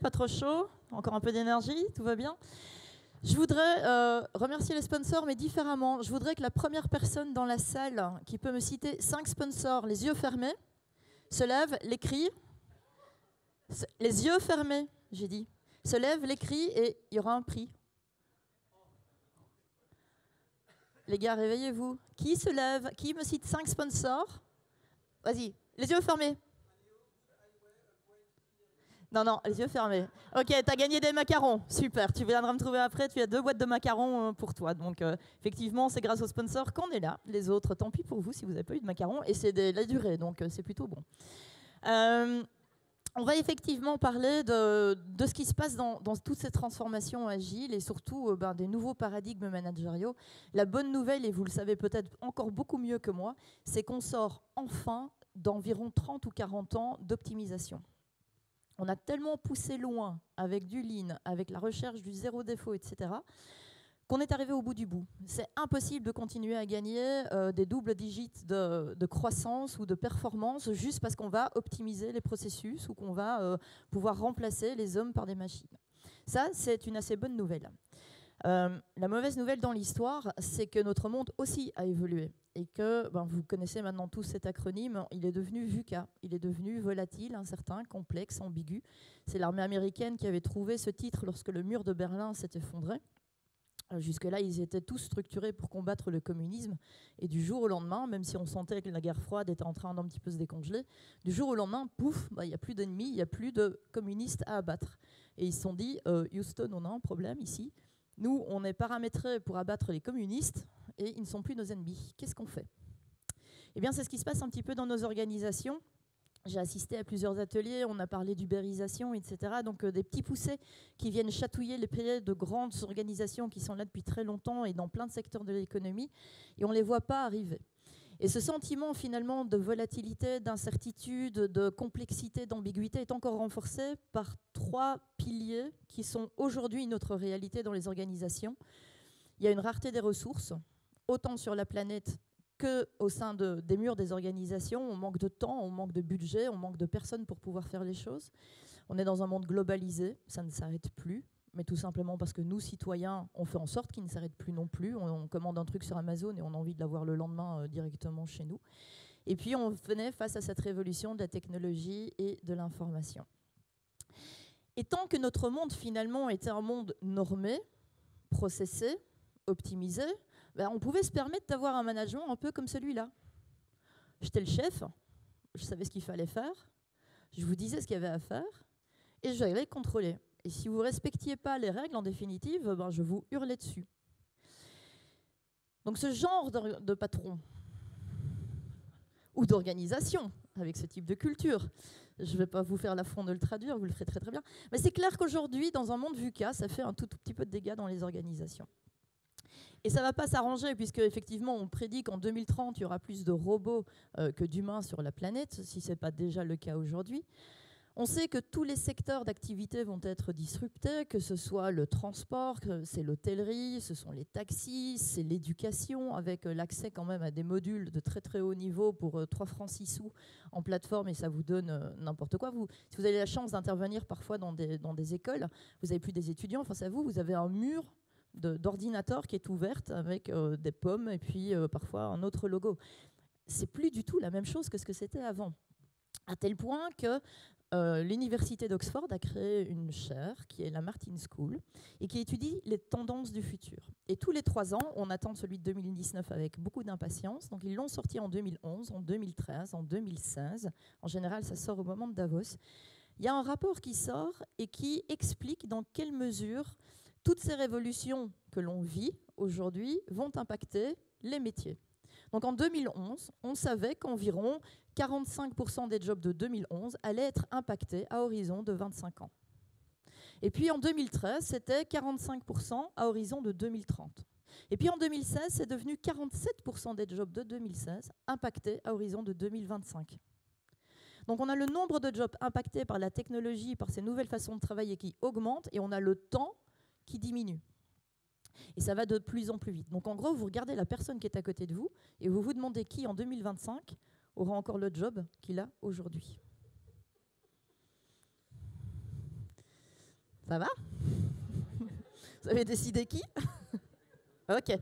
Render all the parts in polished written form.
pas trop chaud, encore un peu d'énergie, tout va bien. Je voudrais remercier les sponsors, mais différemment. Je voudrais que la première personne dans la salle qui peut me citer 5 sponsors, les yeux fermés, se lève, les crie. Les yeux fermés, j'ai dit. Se lève, les crie et il y aura un prix. Les gars, réveillez-vous. Qui se lève? Qui me cite 5 sponsors? Vas-y, les yeux fermés. Non, les yeux fermés. Ok, t'as gagné des macarons. Super, tu viendras me trouver après. Tu as 2 boîtes de macarons pour toi. Donc, effectivement, c'est grâce aux sponsors qu'on est là. Les autres, tant pis pour vous si vous n'avez pas eu de macarons. Et c'est de la durée, donc c'est plutôt bon. On va effectivement parler de ce qui se passe dans toutes ces transformations agiles et surtout des nouveaux paradigmes managériaux. La bonne nouvelle, et vous le savez peut-être encore beaucoup mieux que moi, c'est qu'on sort enfin d'environ 30 ou 40 ans d'optimisation. On a tellement poussé loin avec du lean, avec la recherche du zéro défaut, etc., qu'on est arrivé au bout du bout. C'est impossible de continuer à gagner des doubles digits de croissance ou de performance juste parce qu'on va optimiser les processus ou qu'on va pouvoir remplacer les hommes par des machines. Ça, c'est une assez bonne nouvelle. La mauvaise nouvelle dans l'histoire, c'est que notre monde aussi a évolué et que, vous connaissez maintenant tous cet acronyme, il est devenu VUCA, il est devenu volatile, incertain, complexe, ambigu. C'est l'armée américaine qui avait trouvé ce titre lorsque le mur de Berlin s'est effondré. Jusque-là, ils étaient tous structurés pour combattre le communisme. Et du jour au lendemain, même si on sentait que la guerre froide était en train d'un petit peu se décongeler, du jour au lendemain, pouf, il n'y a plus d'ennemis, il n'y a plus de communistes à abattre. Et ils se sont dit, Houston, on a un problème ici. Nous, on est paramétrés pour abattre les communistes et ils ne sont plus nos ennemis. Qu'est-ce qu'on fait? Eh bien, c'est ce qui se passe un petit peu dans nos organisations. J'ai assisté à plusieurs ateliers, on a parlé d'ubérisation, etc. Donc des petits poussés qui viennent chatouiller les pieds de grandes organisations qui sont là depuis très longtemps et dans plein de secteurs de l'économie, et on ne les voit pas arriver. Et ce sentiment finalement de volatilité, d'incertitude, de complexité, d'ambiguïté est encore renforcé par 3 piliers qui sont aujourd'hui notre réalité dans les organisations. Il y a une rareté des ressources, autant sur la planète qu'au sein des murs des organisations. On manque de temps, on manque de budget, on manque de personnes pour pouvoir faire les choses. On est dans un monde globalisé, ça ne s'arrête plus, mais tout simplement parce que nous, citoyens, on fait en sorte qu'il ne s'arrête plus non plus. On commande un truc sur Amazon et on a envie de l'avoir le lendemain directement chez nous. Et puis on venait face à cette révolution de la technologie et de l'information. Et tant que notre monde finalement était un monde normé, processé, optimisé, on pouvait se permettre d'avoir un management un peu comme celui-là. J'étais le chef, je savais ce qu'il fallait faire, je vous disais ce qu'il y avait à faire, et j'allais contrôler. Et si vous ne respectiez pas les règles, en définitive, je vous hurlais dessus. Donc ce genre de patron, ou d'organisation, avec ce type de culture, je ne vais pas vous faire l'affront de le traduire, vous le ferez très très bien, mais c'est clair qu'aujourd'hui, dans un monde VUCA, ça fait un tout petit peu de dégâts dans les organisations. Et ça ne va pas s'arranger puisque effectivement on prédit qu'en 2030 il y aura plus de robots que d'humains sur la planète, si ce n'est pas déjà le cas aujourd'hui. On sait que tous les secteurs d'activité vont être disruptés, que ce soit le transport, c'est l'hôtellerie, ce sont les taxis, c'est l'éducation, avec l'accès quand même à des modules de très très haut niveau pour 3 francs 6 sous en plateforme, et ça vous donne n'importe quoi. Si vous avez la chance d'intervenir parfois dans des écoles, vous n'avez plus des étudiants, face à vous, vous avez un mur d'ordinateur qui est ouverte avec des pommes et puis parfois un autre logo. C'est plus du tout la même chose que ce que c'était avant. À tel point que l'université d'Oxford a créé une chaire qui est la Martin School et qui étudie les tendances du futur. Et tous les 3 ans, on attend celui de 2019 avec beaucoup d'impatience. Donc ils l'ont sorti en 2011, en 2013, en 2016. En général, ça sort au moment de Davos. Il y a un rapport qui sort et qui explique dans quelle mesure toutes ces révolutions que l'on vit aujourd'hui vont impacter les métiers. Donc en 2011, on savait qu'environ 45% des jobs de 2011 allaient être impactés à horizon de 25 ans. Et puis en 2013, c'était 45% à horizon de 2030. Et puis en 2016, c'est devenu 47% des jobs de 2016 impactés à horizon de 2025. Donc on a le nombre de jobs impactés par la technologie, par ces nouvelles façons de travailler qui augmentent, et on a le temps qui diminue. Et ça va de plus en plus vite. Donc en gros, vous regardez la personne qui est à côté de vous et vous vous demandez qui en 2025 aura encore le job qu'il a aujourd'hui. Ça va? Vous avez décidé qui? Ok.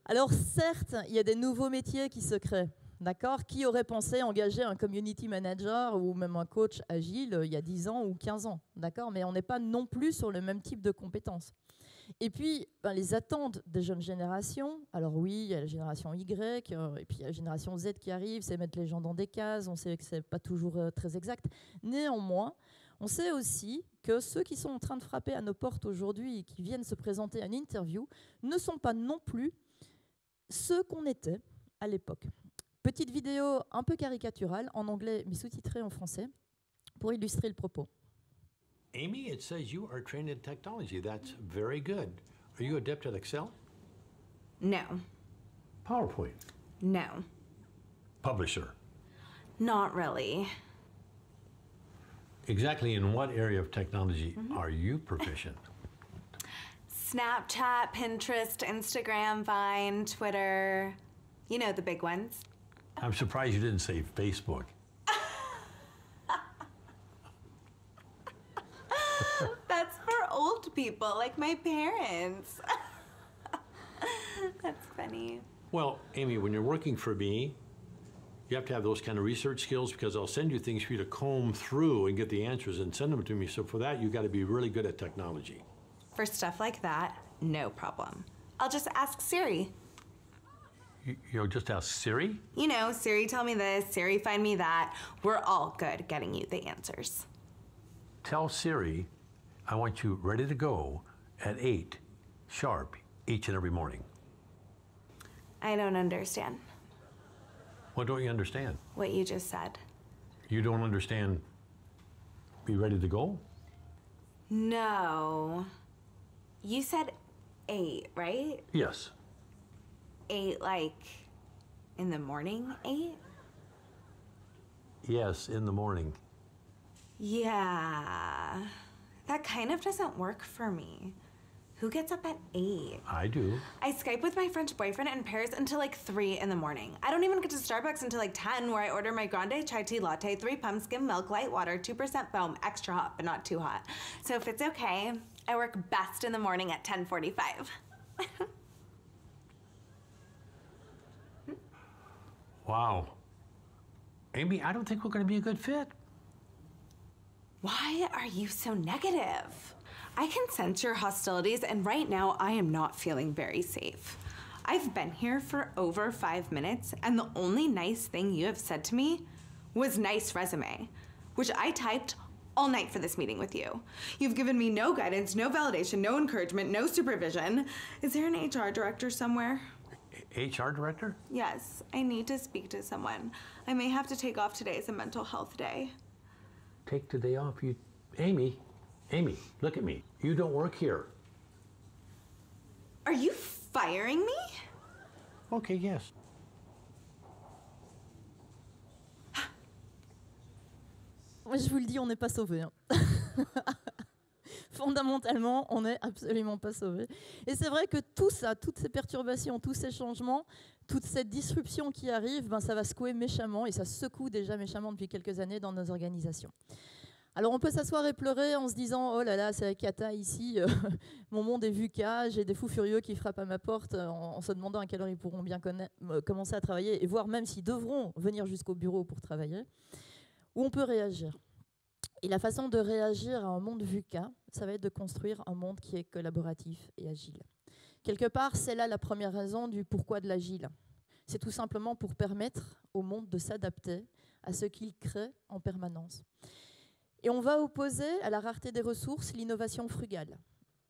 Alors certes, il y a des nouveaux métiers qui se créent. D'accord? Qui aurait pensé engager un community manager ou même un coach agile il y a 10 ans ou 15 ans? D'accord? Mais on n'est pas non plus sur le même type de compétences. Et puis, les attentes des jeunes générations, alors oui, il y a la génération Y, et puis il y a la génération Z qui arrive, c'est mettre les gens dans des cases, on sait que ce n'est pas toujours très exact. Néanmoins, on sait aussi que ceux qui sont en train de frapper à nos portes aujourd'hui et qui viennent se présenter à une interview ne sont pas non plus ceux qu'on était à l'époque. Petite vidéo un peu caricaturale, en anglais mais sous-titrée en français, pour illustrer le propos. Amy, it says you are trained in technology. That's very good. Are you adept at Excel? No. PowerPoint? No. Publisher? Not really. Exactly in what area of technology are you proficient? Snapchat, Pinterest, Instagram, Vine, Twitter. You know, the big ones. I'm surprised you didn't say Facebook. That's for old people, like my parents. That's funny. Well, Amy, when you're working for me, you have to have those kind of research skills because I'll send you things for you to comb through and get the answers and send them to me. So for that, you got to be really good at technology. For stuff like that, no problem. I'll just ask Siri. You'll just ask Siri? You know, Siri tell me this, Siri find me that. We're all good at getting you the answers. Tell Siri I want you ready to go at 8 sharp each and every morning. I don't understand What don't you understand? what you just said. You don't understand be ready to go? No. You said 8, right? Yes. 8 like in the morning 8? Yes, in the morning. Yeah. That kind of doesn't work for me. Who gets up at 8? I do. I Skype with my French boyfriend in Paris until like 3 in the morning. I don't even get to Starbucks until like 10, where I order my grande chai tea latte, 3 pump skim milk, light water, 2% foam, extra hot, but not too hot. So if it's okay, I work best in the morning at 10:45. Wow. Amy, I don't think we're going to be a good fit. Why are you so negative? I can sense your hostilities, and right now I am not feeling very safe. I've been here for over 5 minutes, and the only nice thing you have said to me was nice resume, which I typed all night for this meeting with you. You've given me no guidance, no validation, no encouragement, no supervision. Is there an HR director somewhere? HR director? Yes, I need to speak to someone. I may have to take off today as a mental health day. Take today off. Amy, look at me. You don't work here. Are you firing me? Okay, yes. Moi, je vous le dis, on n'est pas sauvés. Hein. Fondamentalement, on n'est absolument pas sauvés. Et c'est vrai que tout ça, toutes ces perturbations, tous ces changements, toute cette disruption qui arrive, ça va secouer méchamment, et ça secoue déjà méchamment depuis quelques années dans nos organisations. Alors on peut s'asseoir et pleurer en se disant « Oh là là, c'est la cata ici, mon monde est VUCA, j'ai des fous furieux qui frappent à ma porte en se demandant à quelle heure ils pourront bien commencer à travailler, et voire même s'ils devront venir jusqu'au bureau pour travailler. » Ou on peut réagir. Et la façon de réagir à un monde VUCA, ça va être de construire un monde qui est collaboratif et agile. Quelque part, c'est là la première raison du pourquoi de l'agile. C'est tout simplement pour permettre au monde de s'adapter à ce qu'il crée en permanence. Et on va opposer à la rareté des ressources l'innovation frugale.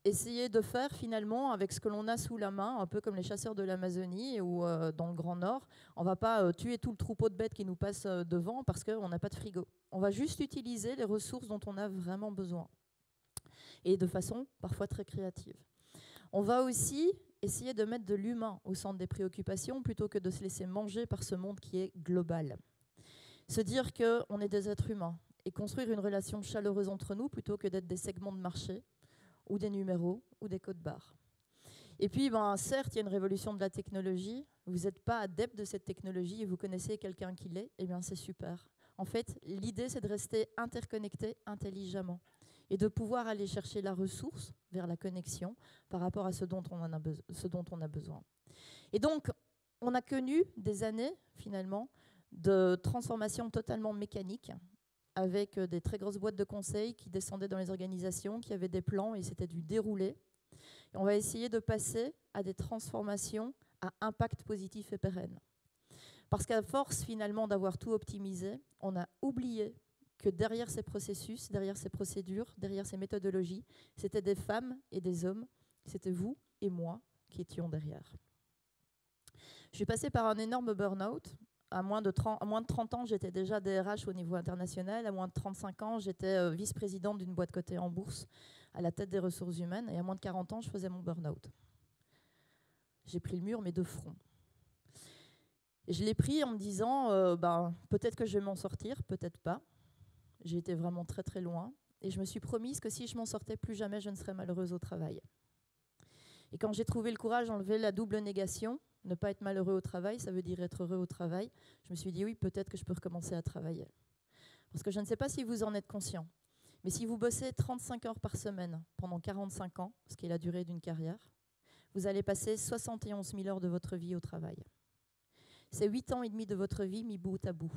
Essayer de faire finalement avec ce que l'on a sous la main, un peu comme les chasseurs de l'Amazonie ou dans le Grand Nord. On ne va pas tuer tout le troupeau de bêtes qui nous passe devant parce qu'on n'a pas de frigo. On va juste utiliser les ressources dont on a vraiment besoin. Et de façon parfois très créative. On va aussi essayer de mettre de l'humain au centre des préoccupations plutôt que de se laisser manger par ce monde qui est global. Se dire qu'on est des êtres humains et construire une relation chaleureuse entre nous plutôt que d'être des segments de marché ou des numéros ou des codes barres. Et puis, certes, il y a une révolution de la technologie. Vous n'êtes pas adepte de cette technologie et vous connaissez quelqu'un qui l'est, eh bien c'est super. En fait, l'idée, c'est de rester interconnecté intelligemment et de pouvoir aller chercher la ressource vers la connexion par rapport à ce dont on a besoin. Et donc, on a connu des années, finalement, de transformation totalement mécanique, avec des très grosses boîtes de conseil qui descendaient dans les organisations, qui avaient des plans et c'était du déroulé. Et on va essayer de passer à des transformations à impact positif et pérenne. Parce qu'à force, finalement, d'avoir tout optimisé, on a oublié que derrière ces processus, derrière ces procédures, derrière ces méthodologies, c'était des femmes et des hommes, c'était vous et moi qui étions derrière. Je suis passée par un énorme burn-out. À moins de 30 ans, j'étais déjà DRH au niveau international. À moins de 35 ans, j'étais vice-présidente d'une boîte cotée en bourse à la tête des ressources humaines. Et à moins de 40 ans, je faisais mon burn-out. J'ai pris le mur, mais de front. Et je l'ai pris en me disant, peut-être que je vais m'en sortir, peut-être pas. J'ai été vraiment très très loin. Et je me suis promise que si je m'en sortais, plus jamais je ne serais malheureuse au travail. Et quand j'ai trouvé le courage d'enlever la double négation, ne pas être malheureux au travail, ça veut dire être heureux au travail, je me suis dit oui, peut-être que je peux recommencer à travailler. Parce que je ne sais pas si vous en êtes conscient, mais si vous bossez 35 heures par semaine pendant 45 ans, ce qui est la durée d'une carrière, vous allez passer 71 000 heures de votre vie au travail. C'est 8 ans et demi de votre vie mis bout à bout.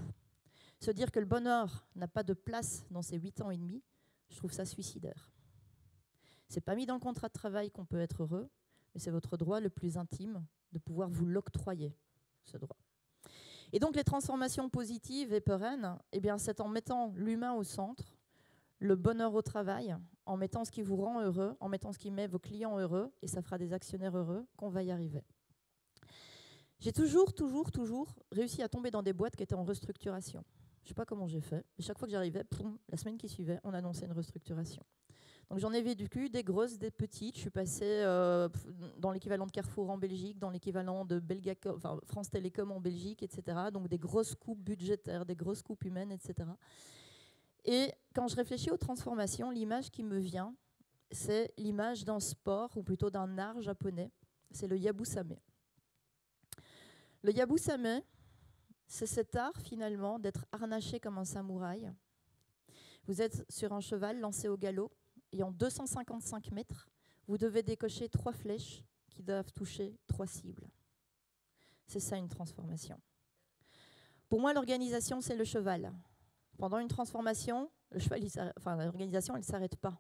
Se dire que le bonheur n'a pas de place dans ces 8 ans et demi, je trouve ça suicidaire. C'est pas mis dans le contrat de travail qu'on peut être heureux, mais c'est votre droit le plus intime de pouvoir vous l'octroyer, ce droit. Et donc les transformations positives et pérennes, eh bien, c'est en mettant l'humain au centre, le bonheur au travail, en mettant ce qui vous rend heureux, en mettant ce qui met vos clients heureux, et ça fera des actionnaires heureux, qu'on va y arriver. J'ai toujours réussi à tomber dans des boîtes qui étaient en restructuration. Je ne sais pas comment j'ai fait, mais chaque fois que j'arrivais, la semaine qui suivait, on annonçait une restructuration. Donc j'en ai vécu des grosses, des petites. Je suis passée dans l'équivalent de Carrefour en Belgique, dans l'équivalent de France Télécom en Belgique, etc. Donc des grosses coupes budgétaires, des grosses coupes humaines, etc. Et quand je réfléchis aux transformations, l'image qui me vient, c'est l'image d'un sport, ou plutôt d'un art japonais. C'est le Yabusame. Le Yabusame, c'est cet art finalement d'être harnaché comme un samouraï. Vous êtes sur un cheval lancé au galop. Et en 255 mètres, vous devez décocher 3 flèches qui doivent toucher 3 cibles. C'est ça une transformation. Pour moi, l'organisation, c'est le cheval. Pendant une transformation, l'organisation, elle ne s'arrête pas.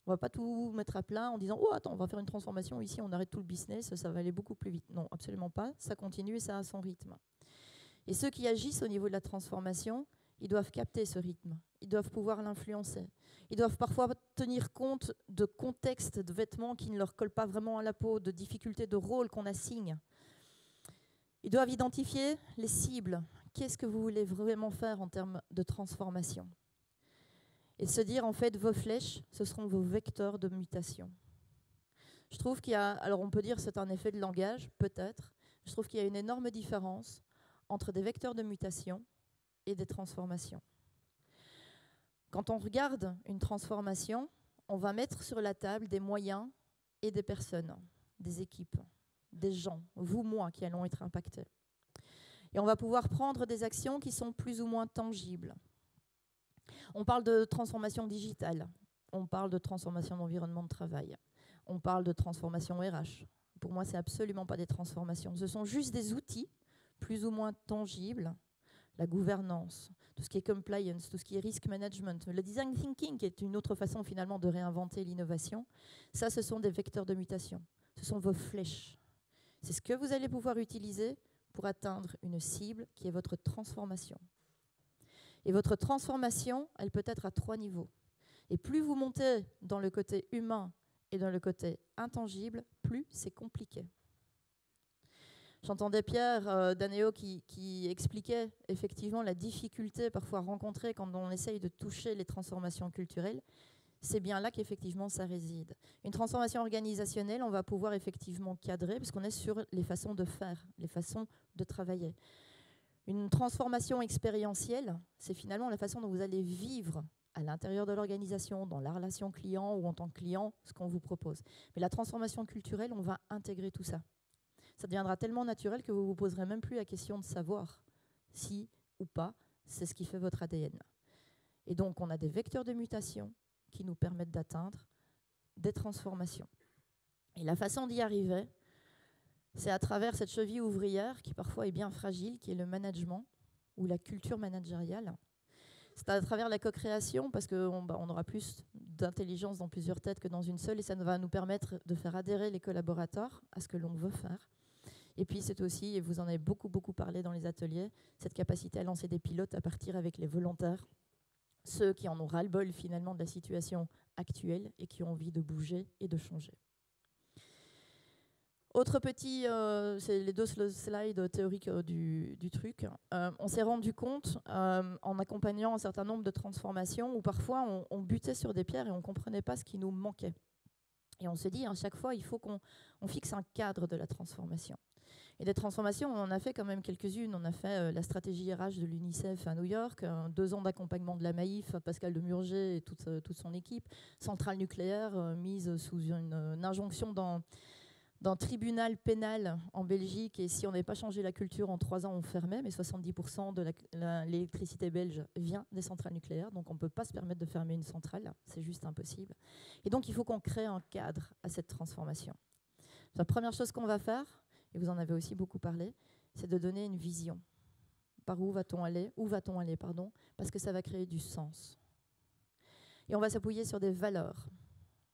On ne va pas tout mettre à plat en disant « Oh, attends, on va faire une transformation, ici, on arrête tout le business, ça va aller beaucoup plus vite. » Non, absolument pas. Ça continue et ça a son rythme. Et ceux qui agissent au niveau de la transformation, ils doivent capter ce rythme. Ils doivent pouvoir l'influencer. Ils doivent parfois tenir compte de contextes de vêtements qui ne leur collent pas vraiment à la peau, de difficultés de rôle qu'on assigne. Ils doivent identifier les cibles. Qu'est-ce que vous voulez vraiment faire en termes de transformation? Et se dire, en fait, vos flèches, ce seront vos vecteurs de mutation. Je trouve qu'il y a, alors on peut dire que c'est un effet de langage, peut-être. Je trouve qu'il y a une énorme différence entre des vecteurs de mutation et des transformations. Quand on regarde une transformation, on va mettre sur la table des moyens et des personnes, des équipes, des gens, vous, moi, qui allons être impactés. Et on va pouvoir prendre des actions qui sont plus ou moins tangibles. On parle de transformation digitale, on parle de transformation d'environnement de travail, on parle de transformation RH. Pour moi, ce n'est absolument pas des transformations. Ce sont juste des outils plus ou moins tangibles. La gouvernance, tout ce qui est compliance, tout ce qui est risk management, le design thinking, qui est une autre façon finalement de réinventer l'innovation, ça, ce sont des vecteurs de mutation. Ce sont vos flèches. C'est ce que vous allez pouvoir utiliser pour atteindre une cible qui est votre transformation. Et votre transformation, elle peut être à 3 niveaux. Et plus vous montez dans le côté humain et dans le côté intangible, plus c'est compliqué. J'entendais Pierre Danéo qui expliquait effectivement la difficulté parfois rencontrée quand on essaye de toucher les transformations culturelles. C'est bien là qu'effectivement ça réside. Une transformation organisationnelle, on va pouvoir effectivement cadrer parce qu'on est sur les façons de faire, les façons de travailler. Une transformation expérientielle, c'est finalement la façon dont vous allez vivre à l'intérieur de l'organisation, dans la relation client ou en tant que client, ce qu'on vous propose. Mais la transformation culturelle, on va intégrer tout ça. Ça deviendra tellement naturel que vous ne vous poserez même plus la question de savoir si ou pas c'est ce qui fait votre ADN. Et donc, on a des vecteurs de mutation qui nous permettent d'atteindre des transformations. Et la façon d'y arriver, c'est à travers cette cheville ouvrière qui parfois est bien fragile, qui est le management ou la culture managériale. C'est à travers la co-création, parce qu'on aura plus d'intelligence dans plusieurs têtes que dans une seule, et ça va nous permettre de faire adhérer les collaborateurs à ce que l'on veut faire. Et puis c'est aussi, et vous en avez beaucoup parlé dans les ateliers, cette capacité à lancer des pilotes, à partir avec les volontaires, ceux qui en ont ras-le-bol finalement de la situation actuelle et qui ont envie de bouger et de changer. Autre petit, c'est les 2 slides théoriques du truc. On s'est rendu compte, en accompagnant un certain nombre de transformations, où parfois on butait sur des pierres et on ne comprenait pas ce qui nous manquait. Et on se dit, à chaque fois, il faut qu'on fixe un cadre de la transformation. Et des transformations, on en a fait quand même quelques-unes. On a fait la stratégie RH de l'UNICEF à New York, 2 ans d'accompagnement de la Maïf, Pascal Demurger et toute son équipe, centrale nucléaire mise sous une injonction d'un tribunal pénal en Belgique, et si on n'avait pas changé la culture en 3 ans, on fermait, mais 70% de l'électricité belge vient des centrales nucléaires, donc on ne peut pas se permettre de fermer une centrale, c'est juste impossible. Et donc il faut qu'on crée un cadre à cette transformation. La première chose qu'on va faire, et vous en avez aussi beaucoup parlé, c'est de donner une vision. Par où va-t-on aller, parce que ça va créer du sens. Et on va s'appuyer sur des valeurs,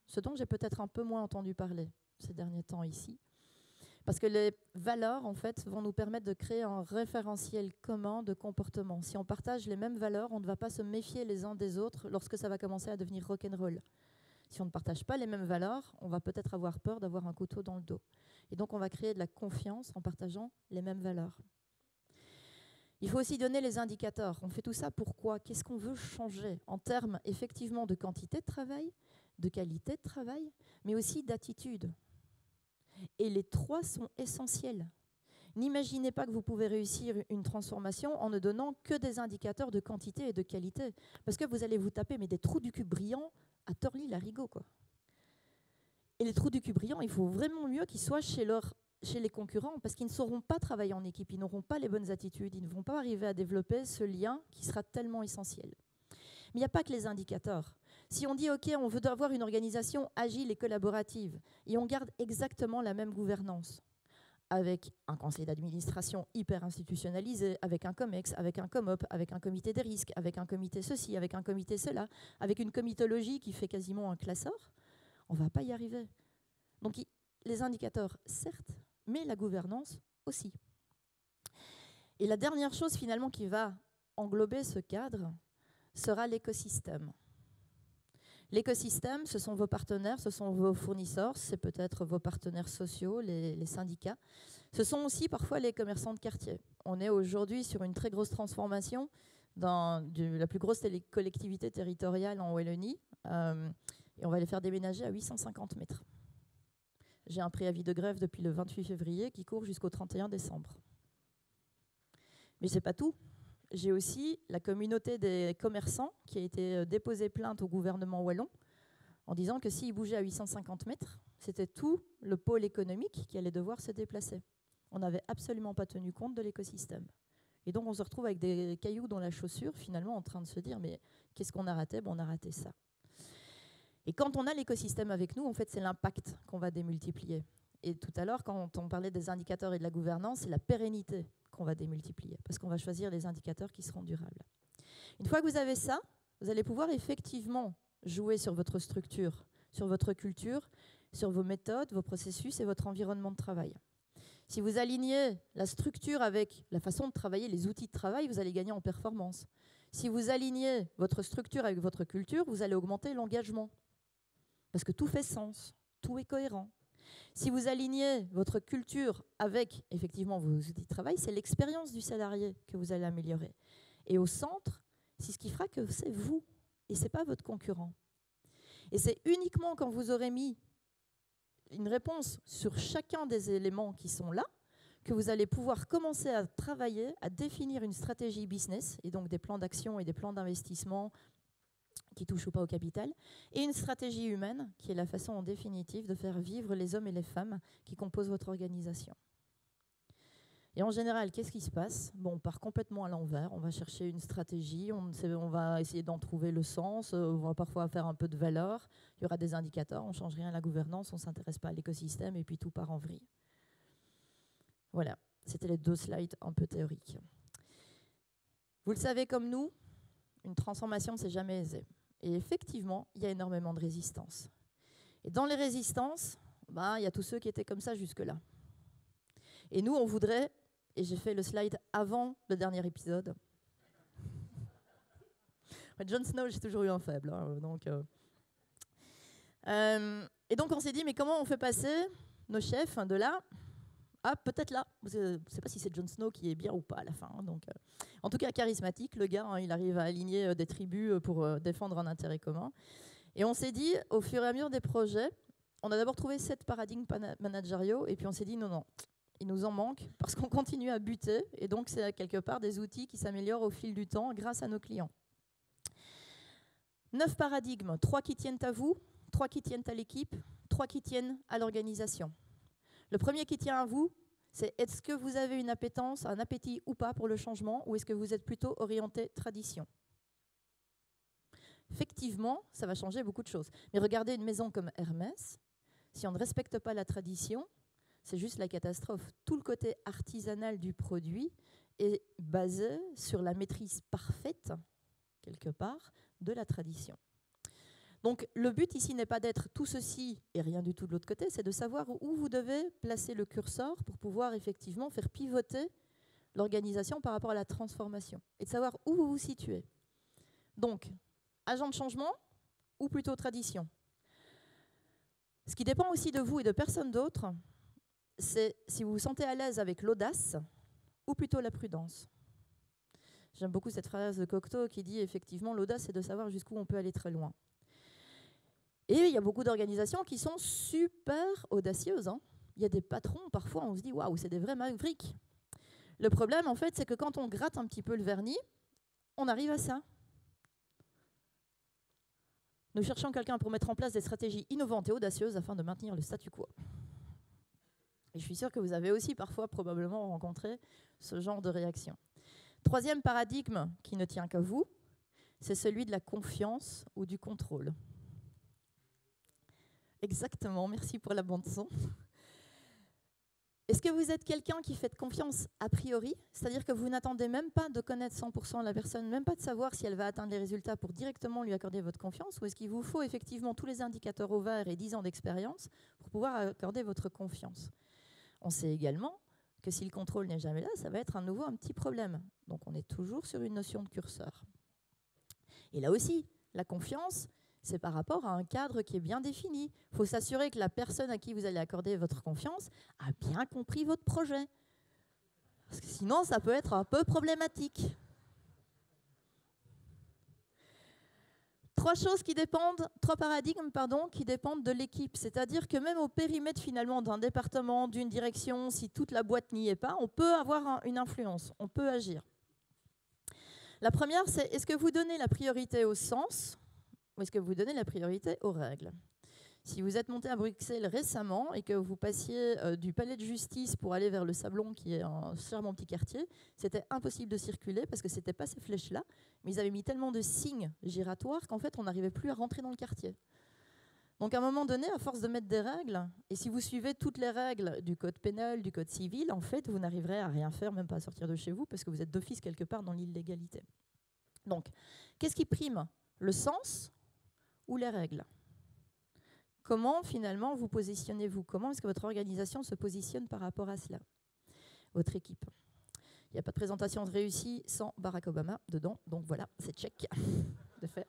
ce dont j'ai peut-être un peu moins entendu parler ces derniers temps ici. Parce que les valeurs, en fait, vont nous permettre de créer un référentiel commun de comportement. Si on partage les mêmes valeurs, on ne va pas se méfier les uns des autres lorsque ça va commencer à devenir rock'n'roll. Si on ne partage pas les mêmes valeurs, on va peut-être avoir peur d'avoir un couteau dans le dos. Et donc, on va créer de la confiance en partageant les mêmes valeurs. Il faut aussi donner les indicateurs. On fait tout ça pourquoi? Qu'est-ce qu'on veut changer en termes effectivement de quantité de travail, de qualité de travail, mais aussi d'attitude. Et les 3 sont essentiels. N'imaginez pas que vous pouvez réussir une transformation en ne donnant que des indicateurs de quantité et de qualité. Parce que vous allez vous taper des trous du cul brillants à Torly-Larigot, quoi. Et les trous du cul brillants, il faut vraiment mieux qu'ils soient chez les concurrents, parce qu'ils ne sauront pas travailler en équipe, ils n'auront pas les bonnes attitudes, ils ne vont pas arriver à développer ce lien qui sera tellement essentiel. Mais il n'y a pas que les indicateurs. Si on dit, OK, on veut avoir une organisation agile et collaborative, et on garde exactement la même gouvernance, avec un conseil d'administration hyper institutionnalisé, avec un COMEX, avec un COMOP, avec un comité des risques, avec un comité ceci, avec un comité cela, avec une comitologie qui fait quasiment un classeur, on ne va pas y arriver. Donc les indicateurs, certes, mais la gouvernance aussi. Et la dernière chose finalement qui va englober ce cadre sera l'écosystème. L'écosystème, ce sont vos partenaires, ce sont vos fournisseurs, c'est peut-être vos partenaires sociaux, les syndicats. Ce sont aussi parfois les commerçants de quartier. On est aujourd'hui sur une très grosse transformation dans la plus grosse collectivité territoriale en Wallonie, et on va les faire déménager à 850 mètres. J'ai un préavis de grève depuis le 28 février qui court jusqu'au 31 décembre. Mais ce n'est pas tout. J'ai aussi la communauté des commerçants qui a été déposé plainte au gouvernement wallon en disant que s'ils bougeaient à 850 mètres, c'était tout le pôle économique qui allait devoir se déplacer. On n'avait absolument pas tenu compte de l'écosystème. Et donc on se retrouve avec des cailloux dans la chaussure, finalement en train de se dire mais qu'est-ce qu'on a raté? On a raté ça. Et quand on a l'écosystème avec nous, en fait, c'est l'impact qu'on va démultiplier. Et tout à l'heure, quand on parlait des indicateurs et de la gouvernance, c'est la pérennité qu'on va démultiplier, parce qu'on va choisir les indicateurs qui seront durables. Une fois que vous avez ça, vous allez pouvoir effectivement jouer sur votre structure, sur votre culture, sur vos méthodes, vos processus et votre environnement de travail. Si vous alignez la structure avec la façon de travailler, les outils de travail, vous allez gagner en performance. Si vous alignez votre structure avec votre culture, vous allez augmenter l'engagement. Parce que tout fait sens, tout est cohérent. Si vous alignez votre culture avec, effectivement, vos outils de travail, c'est l'expérience du salarié que vous allez améliorer. Et au centre, c'est ce qui fera que c'est vous, et ce n'est pas votre concurrent. Et c'est uniquement quand vous aurez mis une réponse sur chacun des éléments qui sont là, que vous allez pouvoir commencer à travailler, à définir une stratégie business, et donc des plans d'action et des plans d'investissement qui ne touchent pas au capital, et une stratégie humaine, qui est la façon en définitive de faire vivre les hommes et les femmes qui composent votre organisation. Et en général, qu'est-ce qui se passe? Bon, on part complètement à l'envers, on va chercher une stratégie, on va essayer d'en trouver le sens, on va parfois faire un peu de valeur, il y aura des indicateurs, on ne change rien à la gouvernance, on ne s'intéresse pas à l'écosystème et puis tout part en vrille. Voilà, c'était les 2 slides un peu théoriques. Vous le savez comme nous, une transformation, c'est jamais aisé. Et effectivement, il y a énormément de résistance. Et dans les résistances, il y a tous ceux qui étaient comme ça jusque-là. Et nous, on voudrait, et j'ai fait le slide avant le dernier épisode. Jon Snow, j'ai toujours eu un faible. Et donc, on s'est dit, mais comment on fait passer nos chefs de là à peut-être là? Je ne sais pas si c'est Jon Snow qui est bien ou pas à la fin. En tout cas, charismatique, le gars, il arrive à aligner des tribus pour défendre un intérêt commun. Et on s'est dit, au fur et à mesure des projets, on a d'abord trouvé 7 paradigmes managériaux, et puis on s'est dit, non, il nous en manque, parce qu'on continue à buter, et donc c'est quelque part des outils qui s'améliorent au fil du temps grâce à nos clients. 9 paradigmes, 3 qui tiennent à vous, 3 qui tiennent à l'équipe, 3 qui tiennent à l'organisation. Le premier qui tient à vous, c'est est-ce que vous avez une appétence, un appétit ou pas pour le changement, ou est-ce que vous êtes plutôt orienté tradition? Effectivement, ça va changer beaucoup de choses. Mais regardez une maison comme Hermès, si on ne respecte pas la tradition, c'est juste la catastrophe. Tout le côté artisanal du produit est basé sur la maîtrise parfaite, quelque part, de la tradition. Donc le but ici n'est pas d'être tout ceci et rien du tout de l'autre côté, c'est de savoir où vous devez placer le curseur pour pouvoir effectivement faire pivoter l'organisation par rapport à la transformation et de savoir où vous vous situez. Donc, agent de changement ou plutôt tradition? Ce qui dépend aussi de vous et de personne d'autre, c'est si vous vous sentez à l'aise avec l'audace ou plutôt la prudence. J'aime beaucoup cette phrase de Cocteau qui dit effectivement l'audace c'est de savoir jusqu'où on peut aller très loin. Et il y a beaucoup d'organisations qui sont super audacieuses. Il y a des patrons, parfois on se dit waouh, c'est des vrais mavericks. Le problème en fait c'est que quand on gratte un petit peu le vernis, on arrive à ça. Nous cherchons quelqu'un pour mettre en place des stratégies innovantes et audacieuses afin de maintenir le statu quo. Et je suis sûre que vous avez aussi parfois probablement rencontré ce genre de réaction. 3e paradigme qui ne tient qu'à vous, c'est celui de la confiance ou du contrôle. Exactement, merci pour la bande-son. Est-ce que vous êtes quelqu'un qui fait confiance a priori, c'est-à-dire que vous n'attendez même pas de connaître 100% la personne, même pas de savoir si elle va atteindre les résultats pour directement lui accorder votre confiance, ou est-ce qu'il vous faut effectivement tous les indicateurs au vert et 10 ans d'expérience pour pouvoir accorder votre confiance? On sait également que si le contrôle n'est jamais là, ça va être à nouveau un petit problème. Donc on est toujours sur une notion de curseur. Et là aussi, la confiance, c'est par rapport à un cadre qui est bien défini. Il faut s'assurer que la personne à qui vous allez accorder votre confiance a bien compris votre projet. Parce que sinon, ça peut être un peu problématique. 3 paradigmes qui dépendent de l'équipe. C'est-à-dire que même au périmètre finalement d'un département, d'une direction, si toute la boîte n'y est pas, on peut avoir une influence, on peut agir. La première, c'est est-ce que vous donnez la priorité au sens ou est-ce que vous donnez la priorité aux règles? Si vous êtes monté à Bruxelles récemment et que vous passiez du palais de justice pour aller vers le Sablon, qui est un charmant petit quartier, c'était impossible de circuler parce que ce n'était pas ces flèches-là, mais ils avaient mis tellement de signes giratoires qu'en fait, on n'arrivait plus à rentrer dans le quartier. Donc à un moment donné, à force de mettre des règles, et si vous suivez toutes les règles du code pénal, du code civil, en fait, vous n'arriverez à rien faire, même pas à sortir de chez vous, parce que vous êtes d'office quelque part dans l'illégalité. Donc, qu'est-ce qui prime? Le sens ou les règles? Comment, finalement, vous positionnez-vous? Comment est-ce que votre organisation se positionne par rapport à cela? Votre équipe. Il n'y a pas de présentation réussie sans Barack Obama dedans, donc voilà, c'est check, de fait.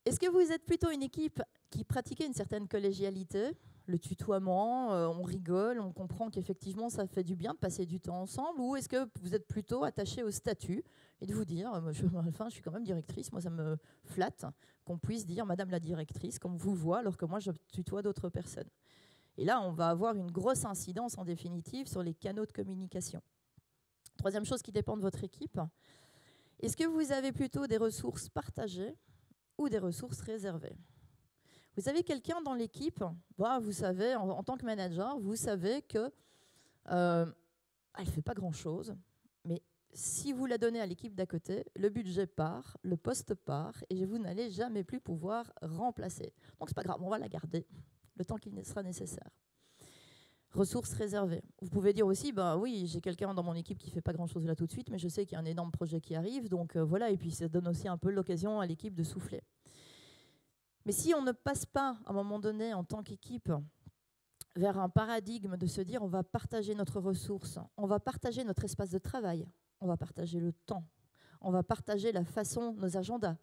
Est-ce que vous êtes plutôt une équipe qui pratiquait une certaine collégialité, le tutoiement, on rigole, on comprend qu'effectivement ça fait du bien de passer du temps ensemble, ou est-ce que vous êtes plutôt attaché au statut et de vous dire, je suis quand même directrice, moi ça me flatte qu'on puisse dire Madame la directrice, comme vous voit, alors que moi je tutoie d'autres personnes. Et là, on va avoir une grosse incidence en définitive sur les canaux de communication. 3e chose qui dépend de votre équipe, est-ce que vous avez plutôt des ressources partagées ou des ressources réservées? Vous avez quelqu'un dans l'équipe, vous savez, en tant que manager, vous savez que Elle ne fait pas grand-chose, mais si vous la donnez à l'équipe d'à côté, le budget part, le poste part, et vous n'allez jamais plus pouvoir remplacer. Donc c'est pas grave, on va la garder le temps qu'il sera nécessaire. Ressources réservées. Vous pouvez dire aussi, bah oui, j'ai quelqu'un dans mon équipe qui ne fait pas grand-chose là tout de suite, mais je sais qu'il y a un énorme projet qui arrive, donc voilà, et puis ça donne aussi un peu l'occasion à l'équipe de souffler. Mais si on ne passe pas, à un moment donné, en tant qu'équipe, vers un paradigme de se dire on va partager notre ressource, on va partager notre espace de travail, on va partager le temps, on va partager la façon, nos agendas,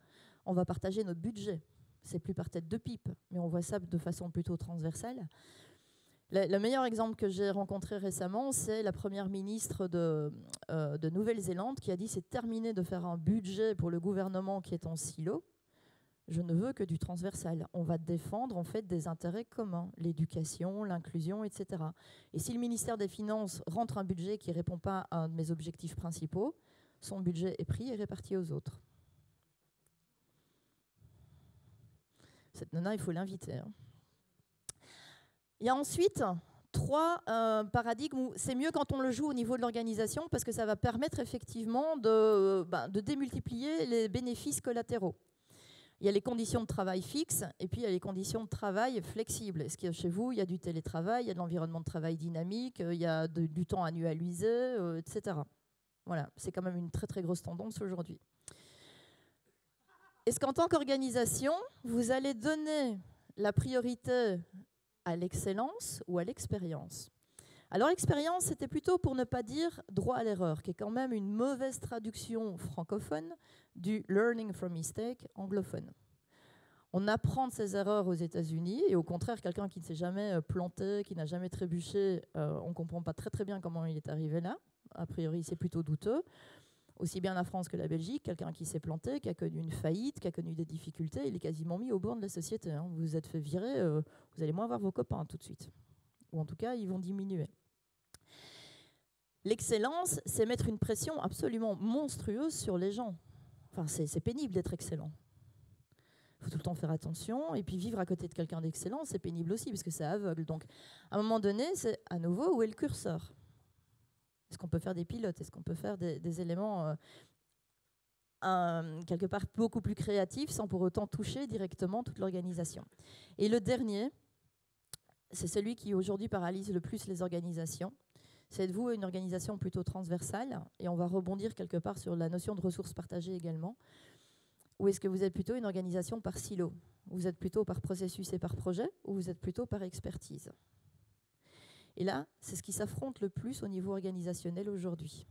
on va partager notre budget. C'est plus par tête de pipe, mais on voit ça de façon plutôt transversale. Le meilleur exemple que j'ai rencontré récemment, c'est la première ministre de Nouvelle-Zélande qui a dit c'est terminé de faire un budget pour le gouvernement qui est en silo. Je ne veux que du transversal. On va défendre en fait des intérêts communs, l'éducation, l'inclusion, etc. Et si le ministère des Finances rentre un budget qui ne répond pas à un de mes objectifs principaux, son budget est pris et réparti aux autres. Cette nana, il faut l'inviter. Hein. Il y a ensuite 3 paradigmes où c'est mieux quand on le joue au niveau de l'organisation parce que ça va permettre effectivement de démultiplier les bénéfices collatéraux. Il y a les conditions de travail fixes et puis il y a les conditions de travail flexibles. Est-ce qu'il y a chez vous, il y a du télétravail, il y a de l'environnement de travail dynamique, il y a du temps annualisé, etc. Voilà, c'est quand même une très très grosse tendance aujourd'hui. Est-ce qu'en tant qu'organisation, vous allez donner la priorité à l'excellence ou à l'expérience? Alors l'expérience, c'était plutôt pour ne pas dire droit à l'erreur, qui est quand même une mauvaise traduction francophone du learning from mistake anglophone. On apprend de ses erreurs aux États-Unis et au contraire, quelqu'un qui ne s'est jamais planté, qui n'a jamais trébuché, on ne comprend pas très très bien comment il est arrivé là. A priori, c'est plutôt douteux. Aussi bien la France que la Belgique, quelqu'un qui s'est planté, qui a connu une faillite, qui a connu des difficultés, il est quasiment mis au bord de la société. Hein. Vous vous êtes fait virer, vous allez moins voir vos copains tout de suite. Ou en tout cas, ils vont diminuer. L'excellence, c'est mettre une pression absolument monstrueuse sur les gens. Enfin, c'est pénible d'être excellent. Il faut tout le temps faire attention. Et puis vivre à côté de quelqu'un d'excellent, c'est pénible aussi, parce que c'est aveugle. Donc, à un moment donné, c'est à nouveau où est le curseur? Est-ce qu'on peut faire des pilotes? Est-ce qu'on peut faire des éléments quelque part beaucoup plus créatifs sans pour autant toucher directement toute l'organisation? Et le dernier, c'est celui qui aujourd'hui paralyse le plus les organisations. C'est êtes-vous une organisation plutôt transversale? Et on va rebondir quelque part sur la notion de ressources partagées également. Ou est-ce que vous êtes plutôt une organisation par silo? Vous êtes plutôt par processus et par projet? Ou vous êtes plutôt par expertise? Et là, c'est ce qui s'affronte le plus au niveau organisationnel aujourd'hui.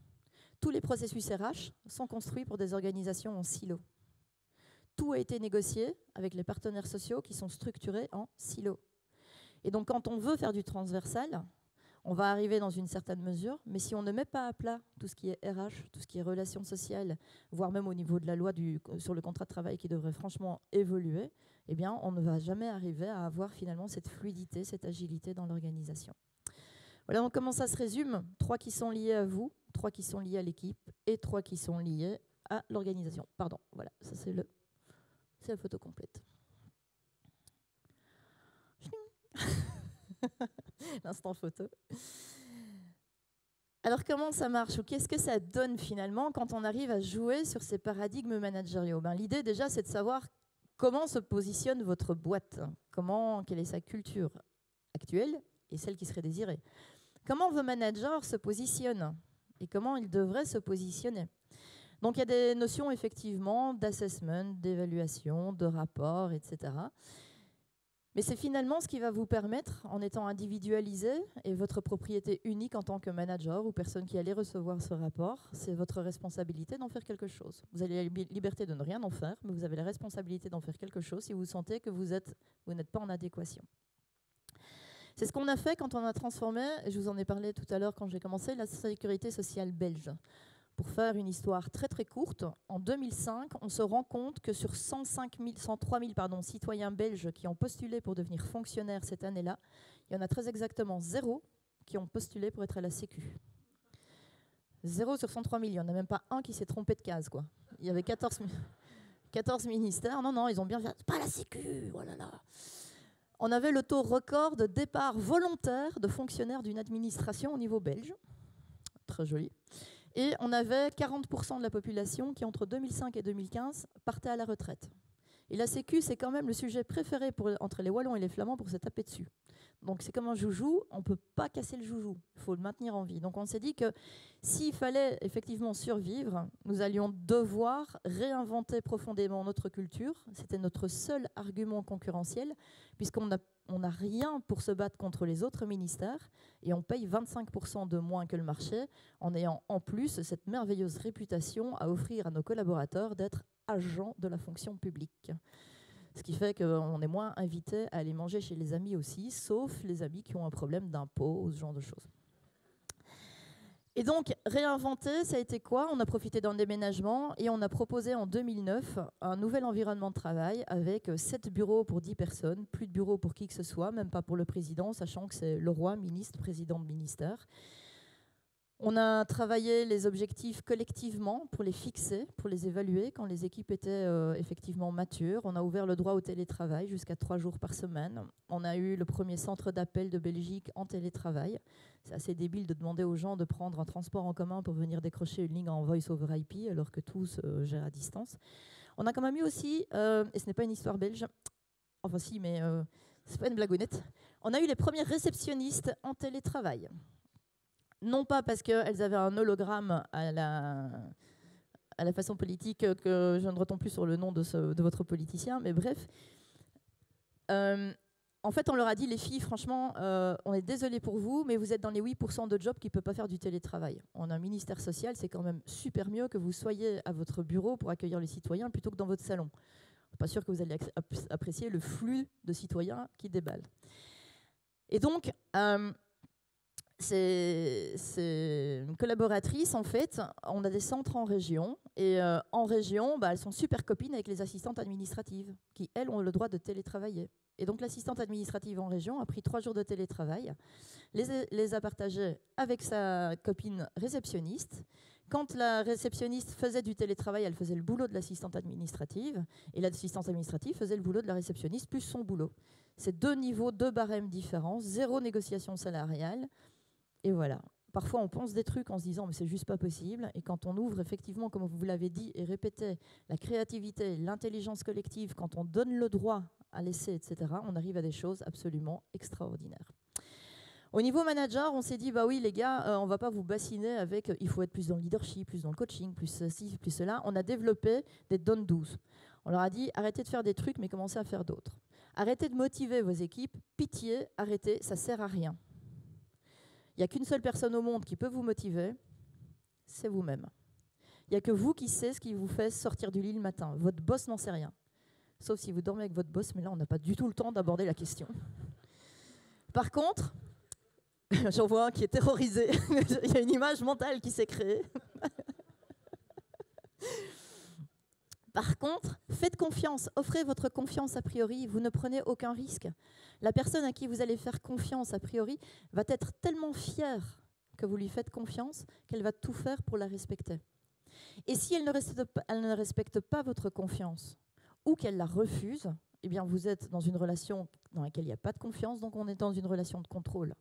Tous les processus RH sont construits pour des organisations en silo. Tout a été négocié avec les partenaires sociaux qui sont structurés en silo. Et donc, quand on veut faire du transversal, on va arriver dans une certaine mesure, mais si on ne met pas à plat tout ce qui est RH, tout ce qui est relations sociales, voire même au niveau de la loi sur le contrat de travail qui devrait franchement évoluer, eh bien, on ne va jamais arriver à avoir finalement cette fluidité, cette agilité dans l'organisation. Voilà donc comment ça se résume. 3 qui sont liés à vous, 3 qui sont liés à l'équipe et 3 qui sont liés à l'organisation. Pardon, voilà, ça c'est la photo complète. L'instant photo. Alors comment ça marche ou qu'est-ce que ça donne finalement quand on arrive à jouer sur ces paradigmes managériaux? L'idée déjà c'est de savoir comment se positionne votre boîte, quelle est sa culture actuelle et celle qui serait désirée. Comment vos managers se positionnent et comment ils devraient se positionner. Donc il y a des notions effectivement d'assessment, d'évaluation, de rapport, etc. Mais c'est finalement ce qui va vous permettre, en étant individualisé et votre propriété unique en tant que manager ou personne qui allait recevoir ce rapport, c'est votre responsabilité d'en faire quelque chose. Vous avez la liberté de ne rien en faire, mais vous avez la responsabilité d'en faire quelque chose si vous sentez que vous n'êtes pas en adéquation. C'est ce qu'on a fait quand on a transformé, et je vous en ai parlé tout à l'heure quand j'ai commencé, la sécurité sociale belge. Pour faire une histoire très très courte, en 2005, on se rend compte que sur 103 000 citoyens belges qui ont postulé pour devenir fonctionnaires cette année-là, il y en a très exactement 0 qui ont postulé pour être à la Sécu. 0 sur 103 000, il n'y en a même pas un qui s'est trompé de case, quoi. Il y avait 14 ministères, non, ils ont bien fait, pas la Sécu, oh là là. On avait le taux record de départ volontaire de fonctionnaires d'une administration au niveau belge. Très joli. Et on avait 40% de la population qui, entre 2005 et 2015, partait à la retraite. Et la Sécu, c'est quand même le sujet préféré entre les Wallons et les Flamands pour se taper dessus. Donc c'est comme un joujou, on ne peut pas casser le joujou, il faut le maintenir en vie. Donc on s'est dit que s'il fallait effectivement survivre, nous allions devoir réinventer profondément notre culture. C'était notre seul argument concurrentiel, puisqu'on n'a rien pour se battre contre les autres ministères, et on paye 25% de moins que le marché, en ayant en plus cette merveilleuse réputation à offrir à nos collaborateurs d'être agents de la fonction publique. Ce qui fait qu'on est moins invité à aller manger chez les amis aussi, sauf les amis qui ont un problème d'impôt ou ce genre de choses. Et donc, réinventer, ça a été quoi? On a profité d'un déménagement et on a proposé en 2009 un nouvel environnement de travail avec 7 bureaux pour 10 personnes, plus de bureaux pour qui que ce soit, même pas pour le président, sachant que c'est le roi, ministre, président de ministère. On a travaillé les objectifs collectivement pour les fixer, pour les évaluer quand les équipes étaient effectivement matures. On a ouvert le droit au télétravail jusqu'à 3 jours par semaine. On a eu le premier centre d'appel de Belgique en télétravail. C'est assez débile de demander aux gens de prendre un transport en commun pour venir décrocher une ligne en voice over IP alors que tout se gère à distance. On a quand même eu aussi, et ce n'est pas une histoire belge, enfin si, mais c'est pas une blagounette, on a eu les premiers réceptionnistes en télétravail. Non pas parce qu'elles avaient un hologramme à la façon politique que je ne retombe plus sur le nom de votre politicien, mais bref. En fait, on leur a dit, les filles, franchement, on est désolé pour vous, mais vous êtes dans les 8% de jobs qui ne peuvent pas faire du télétravail. On a un ministère social, c'est quand même super mieux que vous soyez à votre bureau pour accueillir les citoyens plutôt que dans votre salon. Je ne suis pas sûre que vous allez apprécier le flux de citoyens qui déballe. Et donc, ces collaboratrices, en fait, on a des centres en région. Et en région, elles sont super copines avec les assistantes administratives qui, elles, ont le droit de télétravailler. Et donc, l'assistante administrative en région a pris 3 jours de télétravail, les a partagés avec sa copine réceptionniste. Quand la réceptionniste faisait du télétravail, elle faisait le boulot de l'assistante administrative. Et l'assistante administrative faisait le boulot de la réceptionniste plus son boulot. C'est 2 niveaux, 2 barèmes différents, 0 négociation salariale. Et voilà. Parfois, on pense des trucs en se disant « mais c'est juste pas possible ». Et quand on ouvre effectivement, comme vous l'avez dit et répété, la créativité, l'intelligence collective, quand on donne le droit à laisser, etc., on arrive à des choses absolument extraordinaires. Au niveau manager, on s'est dit « bah oui les gars, on va pas vous bassiner avec il faut être plus dans le leadership, plus dans le coaching, plus ceci, plus cela ». On a développé des don't-do's. On leur a dit « arrêtez de faire des trucs, mais commencez à faire d'autres. Arrêtez de motiver vos équipes. Pitié, arrêtez, ça sert à rien. » Il n'y a qu'une seule personne au monde qui peut vous motiver, c'est vous-même. Il n'y a que vous qui savez ce qui vous fait sortir du lit le matin. Votre boss n'en sait rien. Sauf si vous dormez avec votre boss, mais là, on n'a pas du tout le temps d'aborder la question. Par contre, j'en vois un qui est terrorisé. Il y a une image mentale qui s'est créée. Par contre, faites confiance, offrez votre confiance a priori, vous ne prenez aucun risque. La personne à qui vous allez faire confiance a priori va être tellement fière que vous lui faites confiance qu'elle va tout faire pour la respecter. Et si elle ne respecte pas votre confiance ou qu'elle la refuse, eh bien vous êtes dans une relation dans laquelle il n'y a pas de confiance, donc on est dans une relation de contrôle.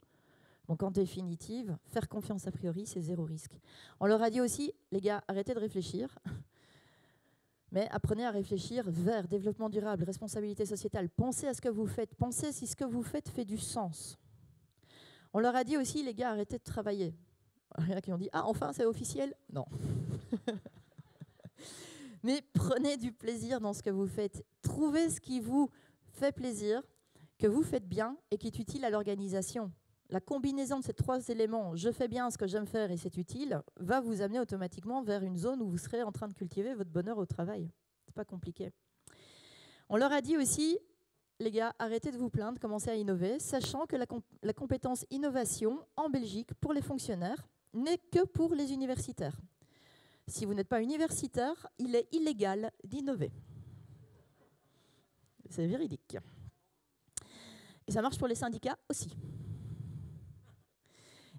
Donc en définitive, faire confiance a priori, c'est 0 risque. On leur a dit aussi, les gars, arrêtez de réfléchir. Mais apprenez à réfléchir vers développement durable, responsabilité sociétale. Pensez à ce que vous faites. Pensez si ce que vous faites fait du sens. On leur a dit aussi, les gars, arrêtez de travailler. Il y en a qui ont dit, ah, enfin, c'est officiel. Non. Mais prenez du plaisir dans ce que vous faites. Trouvez ce qui vous fait plaisir, que vous faites bien et qui est utile à l'organisation. La combinaison de ces 3 éléments, je fais bien ce que j'aime faire et c'est utile, va vous amener automatiquement vers une zone où vous serez en train de cultiver votre bonheur au travail. C'est pas compliqué. On leur a dit aussi, les gars, arrêtez de vous plaindre, commencez à innover, sachant que la compétence innovation en Belgique pour les fonctionnaires n'est que pour les universitaires. Si vous n'êtes pas universitaire, il est illégal d'innover. C'est véridique. Et ça marche pour les syndicats aussi.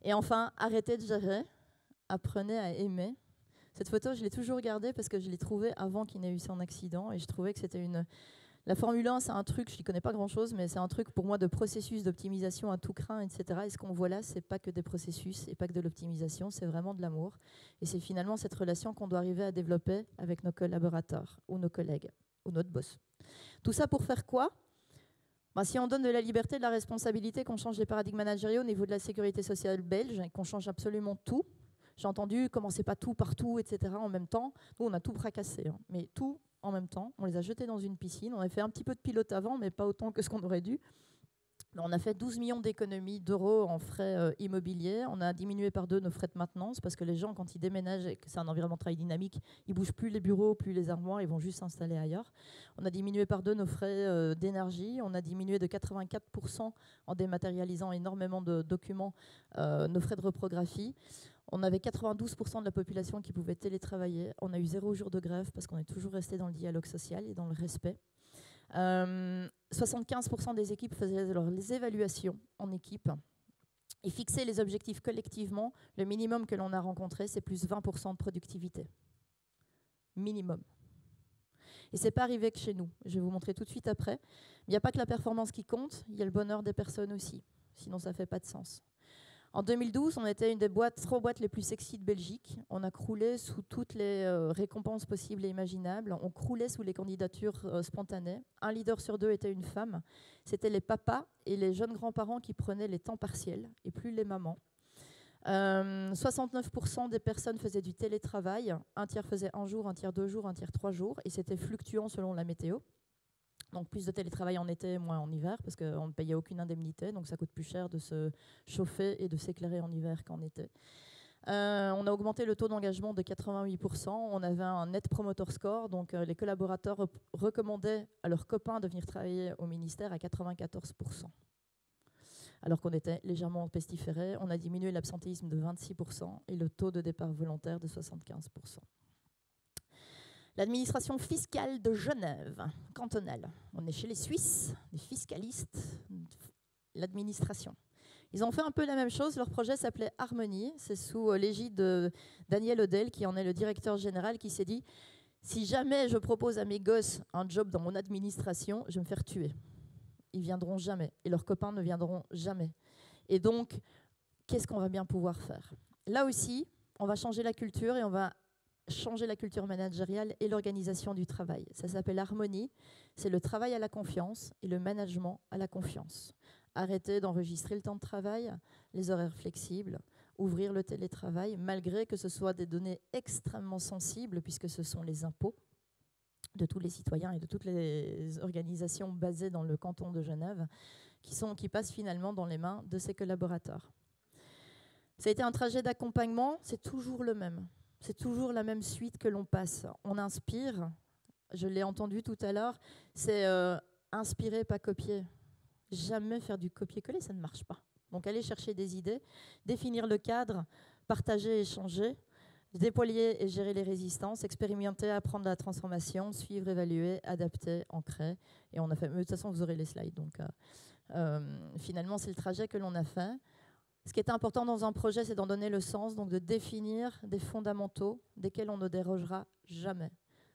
Et enfin, arrêtez de gérer, apprenez à aimer. Cette photo, je l'ai toujours gardée parce que je l'ai trouvée avant qu'il n'ait eu son accident et je trouvais que c'était La Formule 1, c'est un truc, je n'y connais pas grand-chose, mais c'est un truc pour moi de processus d'optimisation à tout crin, etc. Et ce qu'on voit là, c'est pas que des processus et pas que de l'optimisation, c'est vraiment de l'amour. Et c'est finalement cette relation qu'on doit arriver à développer avec nos collaborateurs ou nos collègues ou notre boss. Tout ça pour faire quoi ? Ben, si on donne de la liberté, de la responsabilité, qu'on change les paradigmes managériaux au niveau de la sécurité sociale belge et qu'on change absolument tout. J'ai entendu commencez pas tout partout, etc. en même temps. Nous, on a tout fracassé, hein, mais tout en même temps. On les a jetés dans une piscine. On a fait un petit peu de pilote avant, mais pas autant que ce qu'on aurait dû. On a fait 12 millions d'économies d'euros en frais immobiliers. On a diminué par 2 nos frais de maintenance parce que les gens, quand ils déménagent, et que c'est un environnement de travail dynamique, ils ne bougent plus les bureaux, plus les armoires, ils vont juste s'installer ailleurs. On a diminué par 2 nos frais d'énergie. On a diminué de 84% en dématérialisant énormément de documents nos frais de reprographie. On avait 92% de la population qui pouvait télétravailler. On a eu 0 jour de grève parce qu'on est toujours resté dans le dialogue social et dans le respect. 75% des équipes faisaient leurs évaluations en équipe et fixaient les objectifs collectivement. Le minimum que l'on a rencontré, c'est plus 20% de productivité. Minimum. Et ce n'est pas arrivé que chez nous. Je vais vous montrer tout de suite après. Il n'y a pas que la performance qui compte, il y a le bonheur des personnes aussi. Sinon, ça ne fait pas de sens. En 2012, on était une des 3 boîtes les plus sexy de Belgique. On a croulé sous toutes les récompenses possibles et imaginables. On croulait sous les candidatures spontanées. 1 leader sur 2 était une femme. C'était les papas et les jeunes grands-parents qui prenaient les temps partiels et plus les mamans. 69% des personnes faisaient du télétravail. Un tiers faisait 1 jour, un tiers 2 jours, un tiers 3 jours. Et c'était fluctuant selon la météo. Donc plus de télétravail en été, moins en hiver, parce qu'on ne payait aucune indemnité, donc ça coûte plus cher de se chauffer et de s'éclairer en hiver qu'en été. On a augmenté le taux d'engagement de 88%, on avait un net promoter score, donc les collaborateurs recommandaient à leurs copains de venir travailler au ministère à 94%. Alors qu'on était légèrement pestiférés, on a diminué l'absentéisme de 26% et le taux de départ volontaire de 75%. L'administration fiscale de Genève, cantonale. On est chez les Suisses, les fiscalistes, l'administration. Ils ont fait un peu la même chose, leur projet s'appelait Harmonie, c'est sous l'égide de Daniel Odel, qui en est le directeur général, qui s'est dit « Si jamais je propose à mes gosses un job dans mon administration, je vais me faire tuer. Ils ne viendront jamais, et leurs copains ne viendront jamais. Et donc, qu'est-ce qu'on va bien pouvoir faire ?» Là aussi, on va changer la culture et on va changer la culture managériale et l'organisation du travail. Ça s'appelle Harmonie, c'est le travail à la confiance et le management à la confiance. Arrêter d'enregistrer le temps de travail, les horaires flexibles, ouvrir le télétravail, malgré que ce soit des données extrêmement sensibles, puisque ce sont les impôts de tous les citoyens et de toutes les organisations basées dans le canton de Genève, qui passent finalement dans les mains de ces collaborateurs. Ça a été un trajet d'accompagnement, c'est toujours le même. C'est toujours la même suite que l'on passe. On inspire, je l'ai entendu tout à l'heure, c'est inspirer, pas copier. Jamais faire du copier-coller, ça ne marche pas. Donc aller chercher des idées, définir le cadre, partager, échanger, déployer et gérer les résistances, expérimenter, apprendre la transformation, suivre, évaluer, adapter, ancrer. Et on a fait, mais de toute façon, vous aurez les slides. Donc finalement, c'est le trajet que l'on a fait. Ce qui est important dans un projet, c'est d'en donner le sens, donc de définir des fondamentaux desquels on ne dérogera jamais.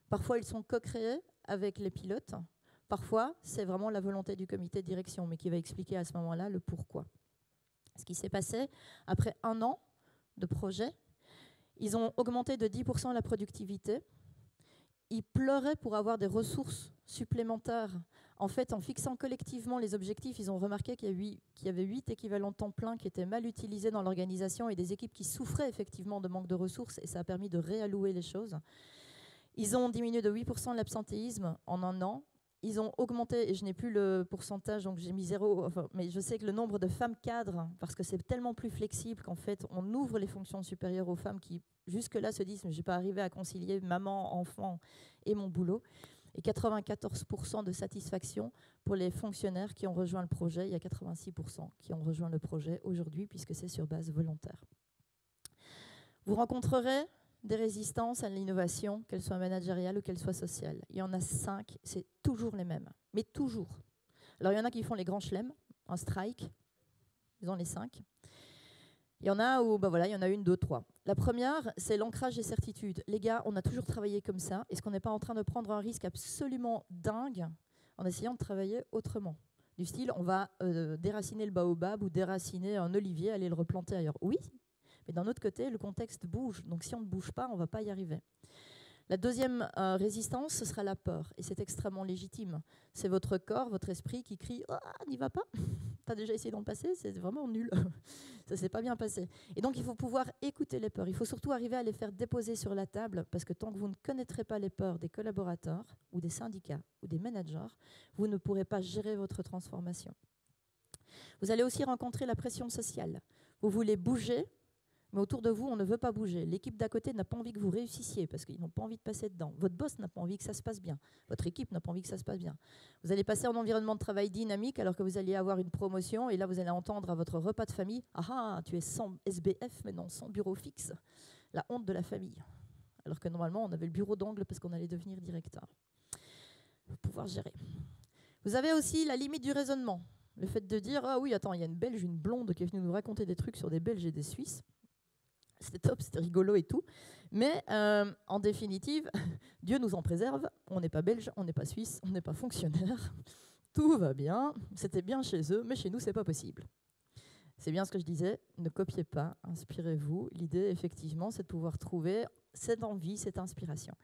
Parfois, ils sont co-créés avec les pilotes. Parfois, c'est vraiment la volonté du comité de direction, mais qui va expliquer à ce moment-là le pourquoi. Ce qui s'est passé, après 1 an de projet, ils ont augmenté de 10% la productivité. Ils pleuraient pour avoir des ressources supplémentaires. En fait, en fixant collectivement les objectifs, ils ont remarqué qu'il y avait 8 équivalents temps plein qui étaient mal utilisés dans l'organisation et des équipes qui souffraient effectivement de manque de ressources, et ça a permis de réallouer les choses. Ils ont diminué de 8% l'absentéisme en 1 an. Ils ont augmenté, et je n'ai plus le pourcentage, donc j'ai mis 0, mais je sais que le nombre de femmes cadres, parce que c'est tellement plus flexible qu'en fait, on ouvre les fonctions supérieures aux femmes qui, jusque-là, se disent « mais je n'ai pas arrivé à concilier maman, enfant et mon boulot ». Et 94% de satisfaction pour les fonctionnaires qui ont rejoint le projet. Il y a 86% qui ont rejoint le projet aujourd'hui, puisque c'est sur base volontaire. Vous rencontrerez des résistances à l'innovation, qu'elles soient managériales ou qu'elles soient sociales. Il y en a 5, c'est toujours les mêmes, mais toujours. Alors il y en a qui font les grands chelems, un strike, ils ont les 5. Il y en a où, il y en a 1, 2, 3. La première, c'est l'ancrage des certitudes. Les gars, on a toujours travaillé comme ça. Est-ce qu'on n'est pas en train de prendre un risque absolument dingue en essayant de travailler autrement. Du style, on va déraciner le baobab ou déraciner un olivier, aller le replanter ailleurs. Oui, mais d'un autre côté, le contexte bouge. Donc si on ne bouge pas, on ne va pas y arriver. La deuxième résistance, ce sera la peur. Et c'est extrêmement légitime. C'est votre corps, votre esprit qui crie « Ah, n'y va pas !» Tu as déjà essayé d'en passer, c'est vraiment nul. Ça ne s'est pas bien passé. Et donc, il faut pouvoir écouter les peurs. Il faut surtout arriver à les faire déposer sur la table, parce que tant que vous ne connaîtrez pas les peurs des collaborateurs ou des syndicats ou des managers, vous ne pourrez pas gérer votre transformation. Vous allez aussi rencontrer la pression sociale. Vous voulez bouger, mais autour de vous, on ne veut pas bouger. L'équipe d'à côté n'a pas envie que vous réussissiez parce qu'ils n'ont pas envie de passer dedans. Votre boss n'a pas envie que ça se passe bien. Votre équipe n'a pas envie que ça se passe bien. Vous allez passer en environnement de travail dynamique alors que vous alliez avoir une promotion et là, vous allez entendre à votre repas de famille « Ah, tu es sans SBF, mais non, sans bureau fixe. » La honte de la famille. Alors que normalement, on avait le bureau d'angle parce qu'on allait devenir directeur. Pour pouvoir gérer. Vous avez aussi la limite du raisonnement. Le fait de dire « Ah oui, attends, il y a une Belge, une blonde qui est venue nous raconter des trucs sur des Belges et des Suisses. » C'était top, c'était rigolo et tout. Mais en définitive, Dieu nous en préserve. On n'est pas belge, on n'est pas suisse, on n'est pas fonctionnaire. Tout va bien. C'était bien chez eux, mais chez nous, c'est pas possible. C'est bien ce que je disais. Ne copiez pas, inspirez-vous. L'idée, effectivement, c'est de pouvoir trouver cette envie, cette inspiration.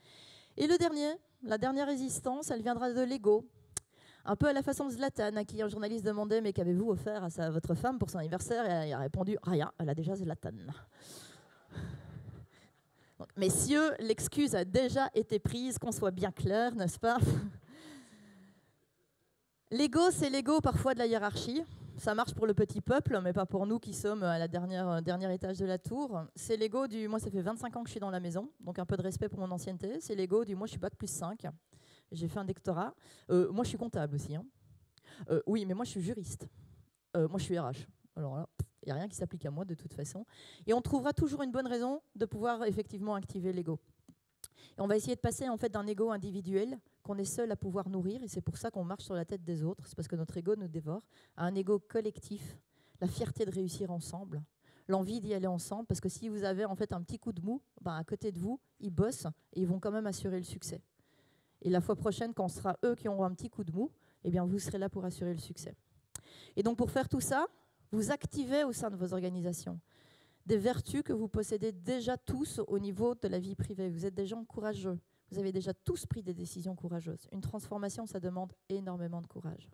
Et la dernière résistance, elle viendra de l'ego. Un peu à la façon de Zlatan, à qui un journaliste demandait « Mais qu'avez-vous offert à votre femme pour son anniversaire ?» Et il a répondu « Rien, elle a déjà Zlatan. » Donc, messieurs, l'excuse a déjà été prise, qu'on soit bien clair, n'est-ce pas? L'ego, c'est l'ego parfois de la hiérarchie. Ça marche pour le petit peuple, mais pas pour nous qui sommes à la dernier étage de la tour. C'est l'ego du « moi, ça fait 25 ans que je suis dans la maison, donc un peu de respect pour mon ancienneté ». C'est l'ego du « moi, je suis bac plus 5, j'ai fait un doctorat. Moi, je suis comptable aussi. Hein. Oui, mais moi, je suis juriste. Moi, je suis RH. » Alors là, il n'y a rien qui s'applique à moi de toute façon. Et on trouvera toujours une bonne raison de pouvoir effectivement activer l'ego. Et on va essayer de passer en fait d'un ego individuel qu'on est seul à pouvoir nourrir, et c'est pour ça qu'on marche sur la tête des autres, c'est parce que notre ego nous dévore, à un ego collectif, la fierté de réussir ensemble, l'envie d'y aller ensemble, parce que si vous avez en fait un petit coup de mou, ben à côté de vous, ils bossent et ils vont quand même assurer le succès. Et la fois prochaine, quand ce sera eux qui auront un petit coup de mou, eh bien vous serez là pour assurer le succès. Et donc pour faire tout ça, vous activez au sein de vos organisations des vertus que vous possédez déjà tous au niveau de la vie privée. Vous êtes des gens courageux. Vous avez déjà tous pris des décisions courageuses. Une transformation, ça demande énormément de courage.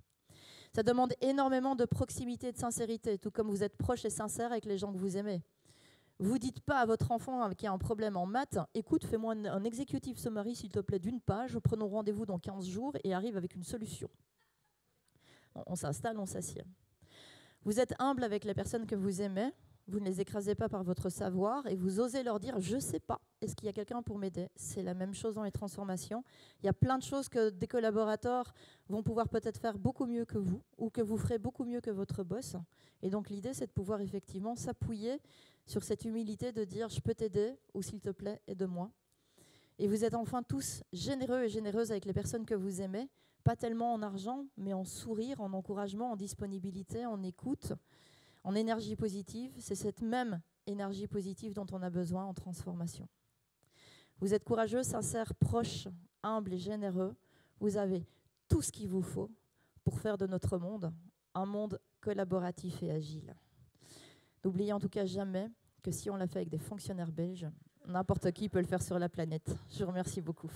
Ça demande énormément de proximité et de sincérité, tout comme vous êtes proche et sincère avec les gens que vous aimez. Vous ne dites pas à votre enfant qui a un problème en maths « Écoute, fais-moi un executive summary, s'il te plaît, d'une page. Prenons rendez-vous dans 15 jours et arrive avec une solution. » On s'installe, on s'assied. Vous êtes humble avec les personnes que vous aimez, vous ne les écrasez pas par votre savoir et vous osez leur dire « je ne sais pas, est-ce qu'il y a quelqu'un pour m'aider ?» C'est la même chose dans les transformations. Il y a plein de choses que des collaborateurs vont pouvoir peut-être faire beaucoup mieux que vous ou que vous ferez beaucoup mieux que votre boss. Et donc l'idée, c'est de pouvoir effectivement s'appuyer sur cette humilité de dire « je peux t'aider » ou « s'il te plaît, aide-moi ». Et vous êtes enfin tous généreux et généreuses avec les personnes que vous aimez, pas tellement en argent, mais en sourire, en encouragement, en disponibilité, en écoute, en énergie positive. C'est cette même énergie positive dont on a besoin en transformation. Vous êtes courageux, sincère, proche, humble et généreux. Vous avez tout ce qu'il vous faut pour faire de notre monde un monde collaboratif et agile. N'oubliez en tout cas jamais que si on l'a fait avec des fonctionnaires belges, n'importe qui peut le faire sur la planète. Je vous remercie beaucoup.